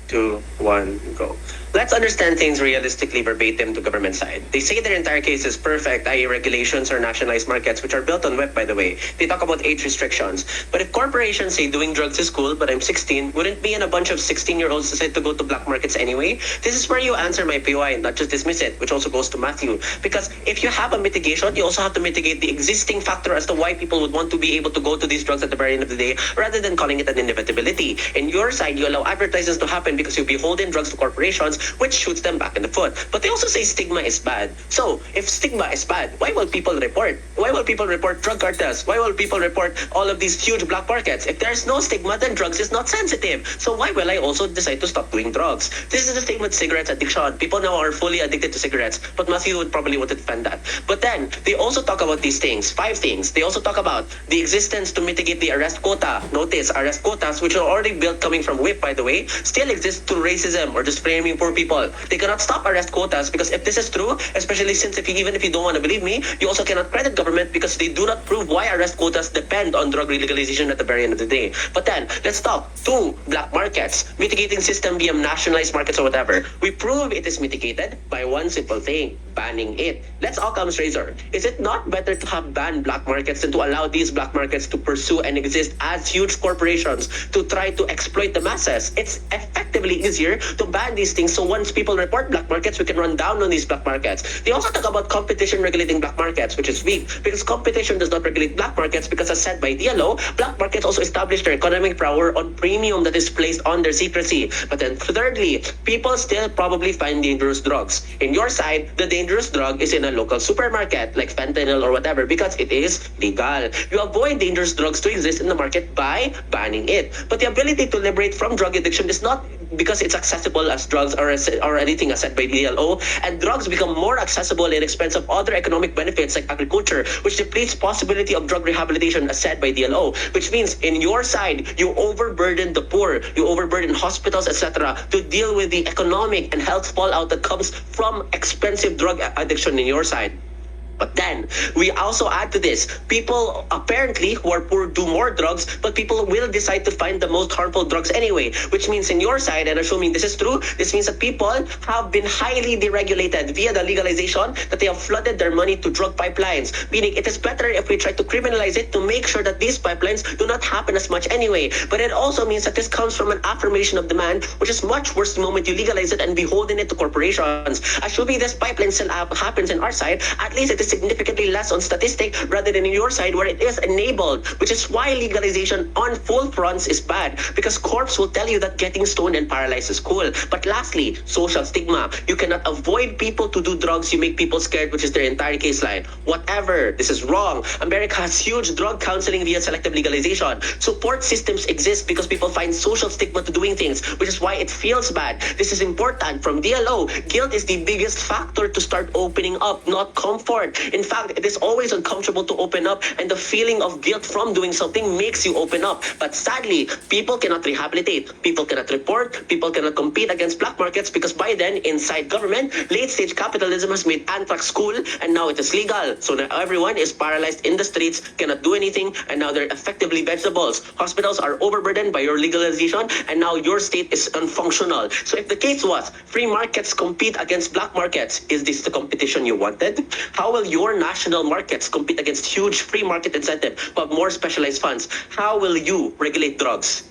2, 1, go. Let's understand things realistically verbatim to government side. They say their entire case is perfect, i.e. regulations or nationalized markets, which are built on WEP, by the way. They talk about age restrictions. But if corporations say doing drugs is cool, but I'm 16, wouldn't me and a bunch of 16-year-olds decide to go to black markets anyway? This is where you answer my POI and not just dismiss it, which also goes to Matthew. Because if you have a mitigation, you also have to mitigate the existing factor as to why people would want to be able to go to these drugs at the very end of the day, rather than calling it an inevitability. In your side, you allow advertisements to happen because you behold in drugs to corporations, which shoots them back in the foot. But they also say stigma is bad. So, if stigma is bad, why will people report? Why will people report drug cartels? Why will people report all of these huge black markets? If there's no stigma, then drugs is not sensitive. So why will I also decide to stop doing drugs? This is the thing with cigarettes addiction. People now are fully addicted to cigarettes, but Matthew would probably want to defend that. But then, they also talk about these things, 5 things. They also talk about the existence to mitigate the arrest quota. Notice, arrest quotas, which are already built coming from WIP, by the way, still exist to racism or just framing poor people. They cannot stop arrest quotas because if this is true, especially since even if you don't want to believe me, you also cannot credit government because they do not prove why arrest quotas depend on drug legalization at the very end of the day. But then, let's talk 2 black markets, mitigating system via nationalized markets or whatever. We prove it is mitigated by one simple thing, banning it. Let's Occam's razor. Is it not better to have banned black markets than to allow these black markets to pursue and exist as huge corporations to try to exploit the masses? It's effectively easier to ban these things so once people report black markets, we can run down on these black markets. They also talk about competition regulating black markets, which is weak because competition does not regulate black markets because as said by DLO, black markets also establish their economic power on premium that is placed on their secrecy. But then thirdly, people still probably find dangerous drugs. In your side, the dangerous drug is in a local supermarket like fentanyl or whatever because it is legal. You avoid dangerous drugs to exist in the market by banning it. But the ability to liberate from drug addiction is not because it's accessible as drugs or anything as said by DLO, and drugs become more accessible in expense of other economic benefits like agriculture, which depletes possibility of drug rehabilitation as said by DLO, which means in your side, you overburden the poor, you overburden hospitals, etc. to deal with the economic and health fallout that comes from expensive drug addiction in your side. But then, we also add to this, people apparently who are poor do more drugs, but people will decide to find the most harmful drugs anyway, which means in your side, and assuming this is true, this means that people have been highly deregulated via the legalization that they have flooded their money to drug pipelines, meaning it is better if we try to criminalize it to make sure that these pipelines do not happen as much anyway. But it also means that this comes from an affirmation of demand, which is much worse the moment you legalize it and beholden it to corporations. Assuming this pipeline still happens in our side, at least it is significantly less on statistic rather than in your side where it is enabled, which is why legalization on full fronts is bad because corps will tell you that getting stoned and paralyzed is cool. But lastly, social stigma. You cannot avoid people to do drugs, you make people scared, which is their entire case line. Whatever, this is wrong. America has huge drug counseling via selective legalization. Support systems exist because people find social stigma to doing things, which is why it feels bad. This is important. From DLO, guilt is the biggest factor to start opening up, not comfort. In fact, it is always uncomfortable to open up, and the feeling of guilt from doing something makes you open up. But sadly, people cannot rehabilitate, people cannot report, people cannot compete against black markets because by then, inside government, late-stage capitalism has made anthrax cool, and now it is legal. So now everyone is paralyzed in the streets, cannot do anything, and now they're effectively vegetables. Hospitals are overburdened by your legalization, and now your state is unfunctional. So if the case was free markets compete against black markets, is this the competition you wanted? How will your national markets compete against huge free market incentive but more specialized funds? How will you regulate drugs?